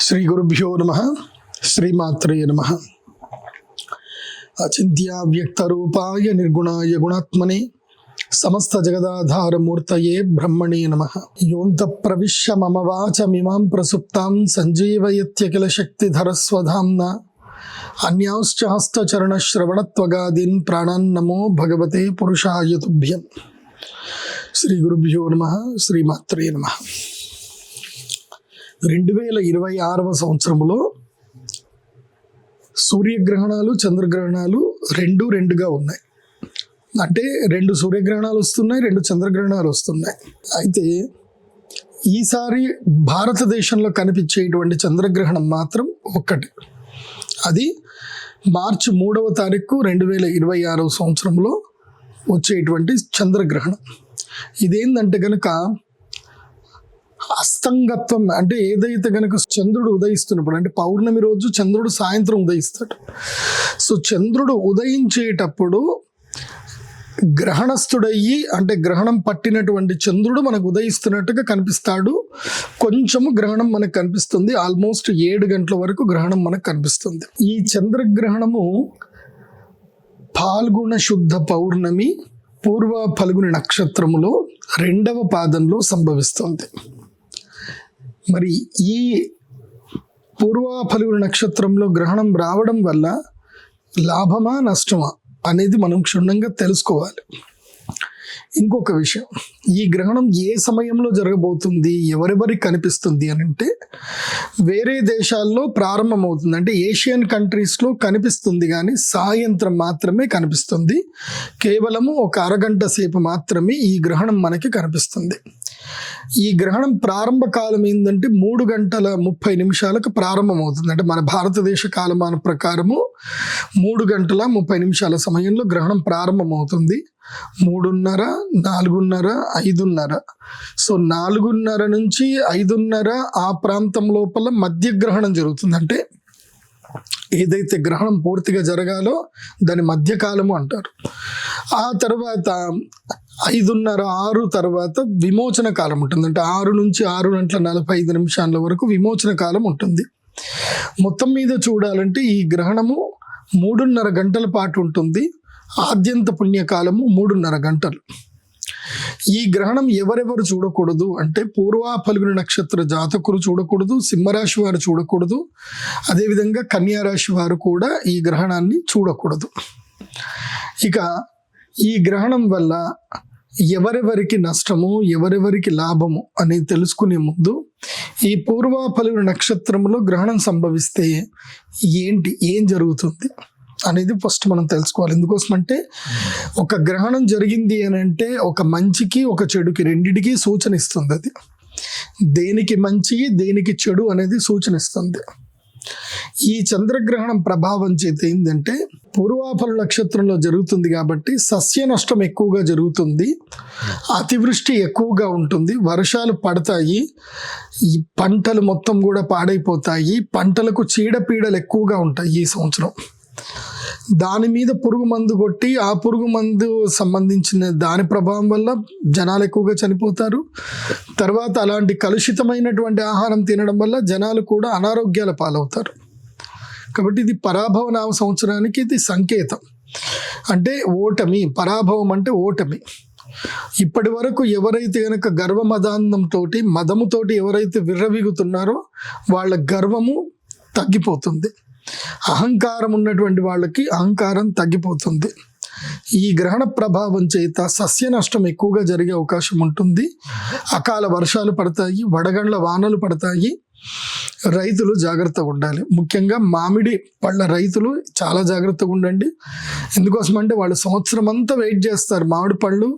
శ్రీ గురుభ్యో నమః. శ్రీమాత్రే నమః. అచింత్య వ్యక్త రూపాయ నిర్గుణాయ గుణాత్మనే సమస్త జగదాధారమూర్తయే బ్రహ్మణే నమః. యోంత ప్రవిశ్య మమ వాచమిమాం ప్రసుప్తాం సంజీవయత్యఖిల శక్తిధరస్వధామ్నా అన్యాశ్చ హస్తచరణ శ్రవణత్వగాదీన్ ప్రాణాన్ నమో భగవతే పురుషాయ తుభ్యం. శ్రీ గురుభ్యో నమః. శ్రీమాత్రే నమః. 2026వ సంవత్సరంలో సూర్యగ్రహణాలు చంద్రగ్రహణాలు రెండుగా ఉన్నాయి. అంటే 2 సూర్యగ్రహణాలు వస్తున్నాయి, 2 చంద్రగ్రహణాలు వస్తున్నాయి. అయితే ఈసారి భారతదేశంలో కనిపించేటువంటి చంద్రగ్రహణం మాత్రం ఒక్కటి. అది మార్చి 3వ తారీఖు 2026వ సంవత్సరంలో వచ్చేటువంటి చంద్రగ్రహణం. ఇదేంటంటే కనుక అస్తంగత్వం, అంటే ఏదైతే కనుక చంద్రుడు ఉదయిస్తున్నప్పుడు, అంటే పౌర్ణమి రోజు చంద్రుడు సాయంత్రం ఉదయిస్తాడు. సో చంద్రుడు ఉదయించేటప్పుడు గ్రహణస్థుడయ్యి, అంటే గ్రహణం పట్టినటువంటి చంద్రుడు మనకు ఉదయిస్తున్నట్టుగా కనిపిస్తాడు. కొంచెము గ్రహణం మనకు కనిపిస్తుంది. ఆల్మోస్ట్ 7 గంటల వరకు గ్రహణం మనకు కనిపిస్తుంది. ఈ చంద్రగ్రహణము పాల్గొన శుద్ధ పౌర్ణమి పూర్వ ఫల్గుని నక్షత్రములో 2వ పాదంలో సంభవిస్తుంది. మరి ఈ పూర్వ ఫల్గుని నక్షత్రంలో గ్రహణం రావడం వల్ల లాభమా నష్టమా అనేది మనం క్షుణ్ణంగా తెలుసుకోవాలి. ఇంకొక విషయం, ఈ గ్రహణం ఏ సమయంలో జరగబోతుంది, ఎవరెవరికి కనిపిస్తుంది అని అంటే, వేరే దేశాల్లో ప్రారంభమవుతుంది. అంటే ఏషియన్ కంట్రీస్లో కనిపిస్తుంది, కానీ సాయంత్రం మాత్రమే కనిపిస్తుంది. కేవలము ఒక అరగంట సేపు మాత్రమే ఈ గ్రహణం మనకి కనిపిస్తుంది. ఈ గ్రహణం ప్రారంభ కాలం ఏంటంటే 3 గంటల 30 నిమిషాలకు ప్రారంభమవుతుంది. అంటే మన భారతదేశ కాలమాన ప్రకారము 3 గంటల 30 నిమిషాల సమయంలో గ్రహణం ప్రారంభమవుతుంది. 3:30, 4:30, 5:30. సో 4:30 నుంచి 5:30 ఆ ప్రాంతం లోపల మధ్య గ్రహణం జరుగుతుంది. అంటే ఏదైతే గ్రహణం పూర్తిగా జరగాలో దాని మధ్యకాలము అంటారు. ఆ తర్వాత 5:30, 6 తర్వాత విమోచన కాలం ఉంటుంది. అంటే 6 నుంచి 6:45 నిమిషాల వరకు విమోచన కాలం ఉంటుంది. మొత్తం మీద చూడాలంటే ఈ గ్రహణము 3:30 గంటల పాటు ఉంటుంది. ఆద్యంత పుణ్యకాలము 3:30 గంటలు. ఈ గ్రహణం ఎవరెవరు చూడకూడదు అంటే, పూర్వ ఫల్గుని నక్షత్ర జాతకులు చూడకూడదు, సింహరాశి వారు చూడకూడదు, అదేవిధంగా కన్యారాశి వారు కూడా ఈ గ్రహణాన్ని చూడకూడదు. ఇక ఈ గ్రహణం వల్ల ఎవరెవరికి నష్టము, ఎవరెవరికి లాభము అనేది తెలుసుకునే ముందు, ఈ పూర్వ ఫల్గుని నక్షత్రంలో గ్రహణం సంభవిస్తే ఏం జరుగుతుంది అనేది ఫస్ట్ మనం తెలుసుకోవాలి. ఎందుకోసం అంటే, ఒక గ్రహణం జరిగింది అని అంటే ఒక మంచికి ఒక చెడుకి రెండిటికి సూచన ఇస్తుంది. అది దేనికి మంచి దేనికి చెడు అనేది సూచన ఇస్తుంది. ఈ చంద్రగ్రహణం ప్రభావం చేత ఏంటంటే, పూర్వాఫల నక్షత్రంలో జరుగుతుంది కాబట్టి సస్య నష్టం ఎక్కువగా జరుగుతుంది, అతివృష్టి ఎక్కువగా ఉంటుంది, వర్షాలు పడతాయి, ఈ పంటలు మొత్తం కూడా పాడైపోతాయి, పంటలకు చీడపీడలు ఎక్కువగా ఉంటాయి ఈ సంవత్సరం. దాని మీద పురుగు మందు కొట్టి ఆ పురుగు మందు సంబంధించిన దాని ప్రభావం వల్ల జనాలు ఎక్కువగా చనిపోతారు. తర్వాత అలాంటి కలుషితమైనటువంటి ఆహారం తినడం వల్ల జనాలు కూడా అనారోగ్యాల పాలవుతారు. కాబట్టి ఇది పరాభవ నామ సంవత్సరానికి ఇది సంకేతం. అంటే ఓటమి, పరాభవం అంటే ఓటమి. ఇప్పటి వరకు ఎవరైతే కనుక గర్వమదాంతంతో మదముతోటి ఎవరైతే విర్రవీగుతున్నారో వాళ్ళ గర్వము తగ్గిపోతుంది. అహంకారం ఉన్నటువంటి వాళ్ళకి అహంకారం తగ్గిపోతుంది. ఈ గ్రహణ ప్రభావం చేత సస్య నష్టం ఎక్కువగా జరిగే అవకాశం ఉంటుంది. అకాల వర్షాలు పడతాయి, వడగండ్ల వానలు పడతాయి. రైతులు జాగ్రత్తగా ఉండాలి. ముఖ్యంగా మామిడి పళ్ళ రైతులు చాలా జాగ్రత్తగా ఉండండి. ఎందుకోసం అంటే వాళ్ళు సంవత్సరం అంతా వెయిట్ చేస్తారు, మామిడి పళ్ళు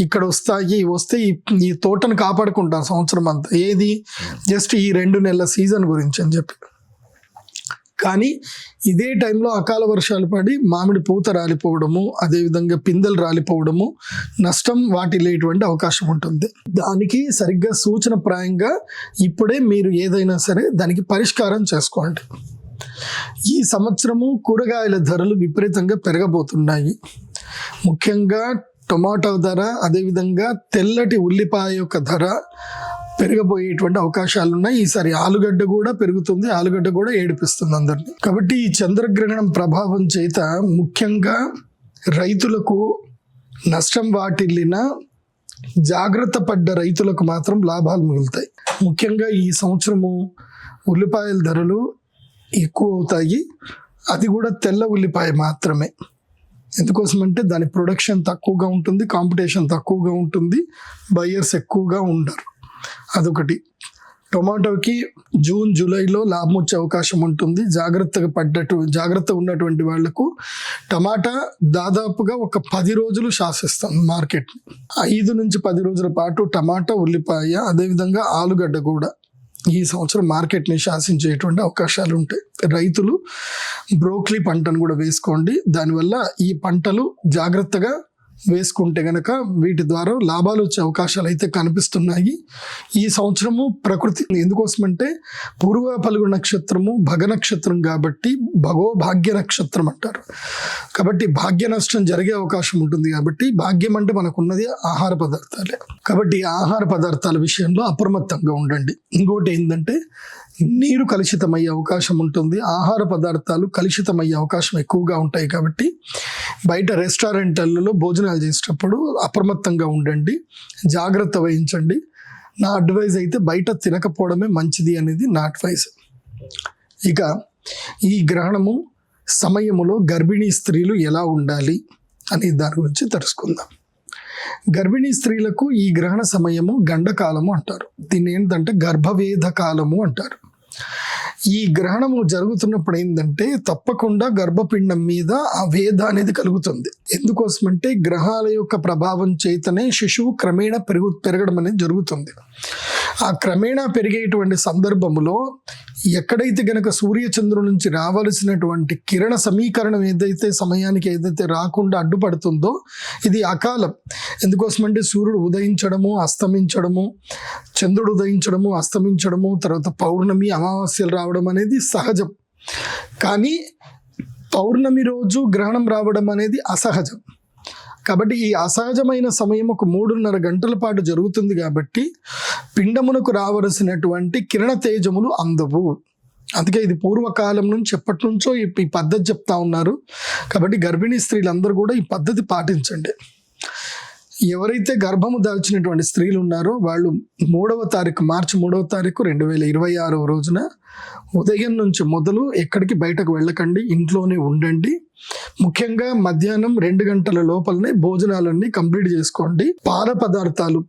ఇక్కడ వస్తే ఈ తోటను కాపాడుకుంటారు సంవత్సరం అంతా. ఏది జస్ట్ ఈ 2 నెలల సీజన్ గురించి అని చెప్పి. కానీ ఇదే టైంలో అకాల వర్షాలు పడి మామిడి పూత రాలిపోవడము, అదేవిధంగా పిందెలు రాలిపోవడము, నష్టం వాటిల్లేటువంటి అవకాశం ఉంటుంది. దానికి సరిగ్గా సూచన ప్రాయంగా ఇప్పుడే మీరు ఏదైనా సరే దానికి పరిష్కారం చేసుకోండి. ఈ సంవత్సరము కూరగాయల ధరలు విపరీతంగా పెరగబోతున్నాయి. ముఖ్యంగా టొమాటో ధర, అదేవిధంగా తెల్లటి ఉల్లిపాయ యొక్క ధర పెరగబోయేటువంటి అవకాశాలు ఉన్నాయి. ఈసారి ఆలుగడ్డ కూడా పెరుగుతుంది, ఆలుగడ్డ కూడా ఏడిపిస్తుంది అందరినీ. కాబట్టి ఈ చంద్రగ్రహణం ప్రభావం చేత ముఖ్యంగా రైతులకు నష్టం వాటిల్లిన జాగ్రత్త పడ్డ రైతులకు మాత్రం లాభాలు మిగులుతాయి. ముఖ్యంగా ఈ సంవత్సరము ఉల్లిపాయల ధరలు ఎక్కువ అవుతాయి. అది కూడా తెల్ల ఉల్లిపాయ మాత్రమే. ఎందుకోసమంటే దాని ప్రొడక్షన్ తక్కువగా ఉంటుంది, కాంపిటీషన్ తక్కువగా ఉంటుంది, బయ్యర్స్ ఎక్కువగా ఉండరు. అదొకటి. టొమాటోకి జూన్ జూలైలో లాభం వచ్చే అవకాశం ఉంటుంది. జాగ్రత్త ఉన్నటువంటి వాళ్లకు టమాటా దాదాపుగా ఒక 10 రోజులు శాసిస్తాం మార్కెట్. 5 నుంచి 10 రోజుల పాటు టమాటా, ఉల్లిపాయ, అదేవిధంగా ఆలుగడ్డ కూడా ఈ సంవత్సరం మార్కెట్ని శాసించేటువంటి అవకాశాలు ఉంటాయి. రైతులు బ్రోక్లీ పంటను కూడా వేసుకోండి. దానివల్ల ఈ పంటలు జాగ్రత్తగా వేసుకుంటే గనక వీటి ద్వారా లాభాలు వచ్చే అవకాశాలు అయితే కనిపిస్తున్నాయి. ఈ సంవత్సరము ప్రకృతి ఎందుకోసమంటే పూర్వ ఫల్గుణ నక్షత్రము భగ నక్షత్రం కాబట్టి భాగ్య నక్షత్రం అంటారు. కాబట్టి భాగ్య నష్టం జరిగే అవకాశం ఉంటుంది. కాబట్టి భాగ్యం అంటే మనకున్నది ఆహార పదార్థాలే. కాబట్టి ఆహార పదార్థాల విషయంలో అప్రమత్తంగా ఉండండి. ఇంకోటి ఏంటంటే నీరు కలుషితమయ్యే అవకాశం ఉంటుంది. ఆహార పదార్థాలు కలుషితమయ్యే అవకాశం ఎక్కువగా ఉంటాయి. కాబట్టి బయట రెస్టారెంట్లలో భోజనాలు చేసేటప్పుడు అప్రమత్తంగా ఉండండి, జాగ్రత్త వహించండి. నా అడ్వైజ్ అయితే బయట తినకపోవడమే మంచిది అనేది నా అడ్వైజ్. ఇక ఈ గ్రహణము సమయములో గర్భిణీ స్త్రీలు ఎలా ఉండాలి అనే దాని గురించి తెలుసుకుందాం. గర్భిణీ స్త్రీలకు ఈ గ్రహణ సమయము గండకాలము అంటారు. దీన్ని ఏంటంటే గర్భవేద కాలము అంటారు. ఈ గ్రహణము జరుగుతున్నప్పుడు ఏంటంటే తప్పకుండా గర్భపిండం మీద ఆ వేద అనేది కలుగుతుంది. ఎందుకోసమంటే గ్రహాల యొక్క ప్రభావం చేతనే శిశువు క్రమేణా పెరగడం అనేది జరుగుతుంది. ఆ క్రమేణా పెరిగేటువంటి సందర్భంలో ఎక్కడైతే గనక సూర్యచంద్రుల నుంచి రావాల్సినటువంటి కిరణ సమీకరణం సమయానికి రాకుండా అడ్డుపడుతుందో ఇది అకాలం. ఎందుకోసమంటే సూర్యుడు ఉదయించడము, అస్తమించడము, చంద్రుడు ఉదయించడము, అస్తమించడము, తర్వాత పౌర్ణమి, అమావాస్యలు రావడం అనేది సహజం. కానీ పౌర్ణమి రోజు గ్రహణం రావడం అనేది అసహజం. కాబట్టి ఈ అసహజమైన సమయం ఒక 3.5 గంటల పాటు జరుగుతుంది. కాబట్టి పిండమునకు రావలసినటువంటి కిరణ తేజములు అందవు. అందుకే ఇది పూర్వకాలం నుంచి ఎప్పటి నుంచో ఈ పద్ధతి చెప్తా ఉన్నారు. కాబట్టి గర్భిణీ స్త్రీలందరూ కూడా ఈ పద్ధతి పాటించండి. ఎవరైతే గర్భము దాల్చినటువంటి స్త్రీలు ఉన్నారో వాళ్ళు మార్చి 3వ తారీఖు 2026 రోజున ఉదయం నుంచి మొదలు ఎక్కడికి బయటకు వెళ్ళకండి, ఇంట్లోనే ఉండండి. ముఖ్యంగా మధ్యాహ్నం 2 గంటల లోపలనే భోజనాలన్నీ కంప్లీట్ చేసుకోండి. పాల పదార్థాలు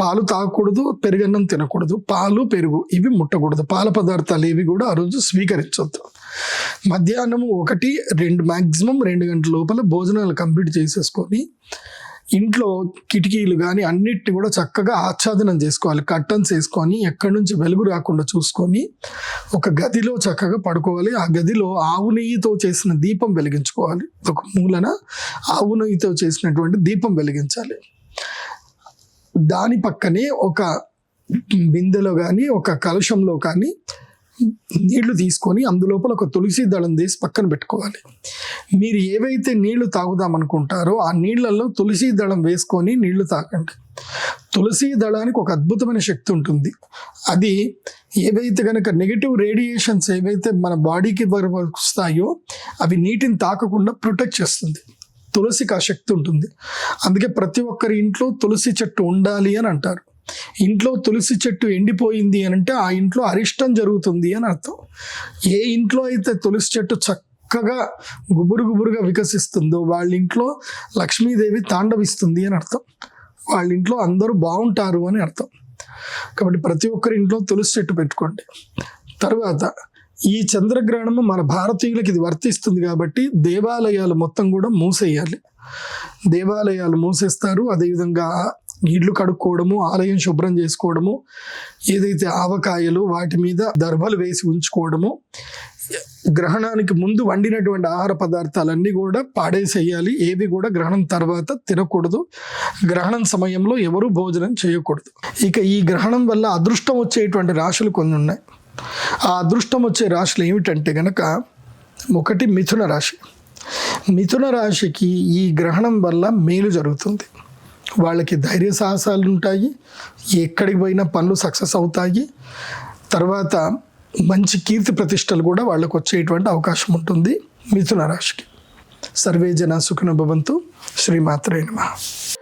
పాలు తాగకూడదు, పెరుగన్నం తినకూడదు, పాలు పెరుగు ఇవి ముట్టకూడదు. పాల పదార్థాలు ఏవి కూడా ఆ రోజు స్వీకరించవద్దు. మధ్యాహ్నం 1-2 మ్యాక్సిమం 2 గంటల లోపల భోజనాలు కంప్లీట్ చేసేసుకొని ఇంట్లో కిటికీలు కానీ అన్నిటిని కూడా చక్కగా ఆచ్ఛాదనం చేసుకోవాలి. కర్టన్స్ వేసుకొని ఎక్కడి నుంచి వెలుగు రాకుండా చూసుకొని ఒక గదిలో చక్కగా పడుకోవాలి. ఆ గదిలో ఆవు నెయ్యితో చేసిన దీపం వెలిగించుకోవాలి. ఒక మూలన ఆవు నెయ్యితో చేసినటువంటి దీపం వెలిగించాలి. దాని పక్కనే ఒక బిందెలో కానీ ఒక కలశంలో కానీ నీళ్లు తీసుకొని అందులోపల ఒక తులసి దళం తీసి పక్కన పెట్టుకోవాలి. మీరు ఏవైతే నీళ్లు తాగుదామనుకుంటారో ఆ నీళ్లలో తులసి దళం వేసుకొని నీళ్లు తాగండి. తులసి దళానికి ఒక అద్భుతమైన శక్తి ఉంటుంది. అది ఏవైతే కనుక నెగిటివ్ రేడియేషన్స్ ఏవైతే మన బాడీకి వస్తాయో అవి నీటిని తాకకుండా ప్రొటెక్ట్ చేస్తుంది. తులసికి ఆ శక్తి ఉంటుంది. అందుకే ప్రతి ఒక్కరి ఇంట్లో తులసి చెట్టు ఉండాలి అని అంటారు. ఇంట్లో తులసి చెట్టు ఎండిపోయింది అని అంటే ఆ ఇంట్లో అరిష్టం జరుగుతుంది అని అర్థం. ఏ ఇంట్లో అయితే తులసి చెట్టు చక్కగా గుబురుగా వికసిస్తుందో వాళ్ళ ఇంట్లో లక్ష్మీదేవి తాండవిస్తుంది అని అర్థం. వాళ్ళ ఇంట్లో అందరూ బాగుంటారు అని అర్థం. కాబట్టి ప్రతి ఒక్కరి ఇంట్లో తులసి చెట్టు పెట్టుకోండి. తర్వాత ఈ చంద్రగ్రహణము మన భారతీయులకు ఇది వర్తిస్తుంది. కాబట్టి దేవాలయాలు మొత్తం కూడా మూసేయాలి. దేవాలయాలు మూసేస్తారు. అదేవిధంగా ఇళ్ళు కడుక్కోవడము, ఆలయం శుభ్రం చేసుకోవడము, ఏదైతే ఆవకాయలు వాటి మీద దర్భలు వేసి ఉంచుకోవడము, గ్రహణానికి ముందు వండినటువంటి ఆహార పదార్థాలన్నీ కూడా పాడేసేయాలి. ఏవి కూడా గ్రహణం తర్వాత తినకూడదు. గ్రహణం సమయంలో ఎవరు భోజనం చేయకూడదు. ఇక ఈ గ్రహణం వల్ల అదృష్టం వచ్చేటువంటి రాశులు కొన్ని ఉన్నాయి. ఆ అదృష్టం వచ్చే రాశులు ఏమిటంటే గనక 1 మిథున రాశి. మిథున రాశికి ఈ గ్రహణం వల్ల మేలు జరుగుతుంది. వాళ్ళకి ధైర్య సాహసాలు ఉంటాయి, ఎక్కడికి పోయినా పనులు సక్సెస్ అవుతాయి. తర్వాత మంచి కీర్తి ప్రతిష్టలు కూడా వాళ్ళకు వచ్చేటువంటి అవకాశం ఉంటుంది. మిథున రాశికి. సర్వే జన సుఖినో భవంతు. శ్రీమాత్రే నమః.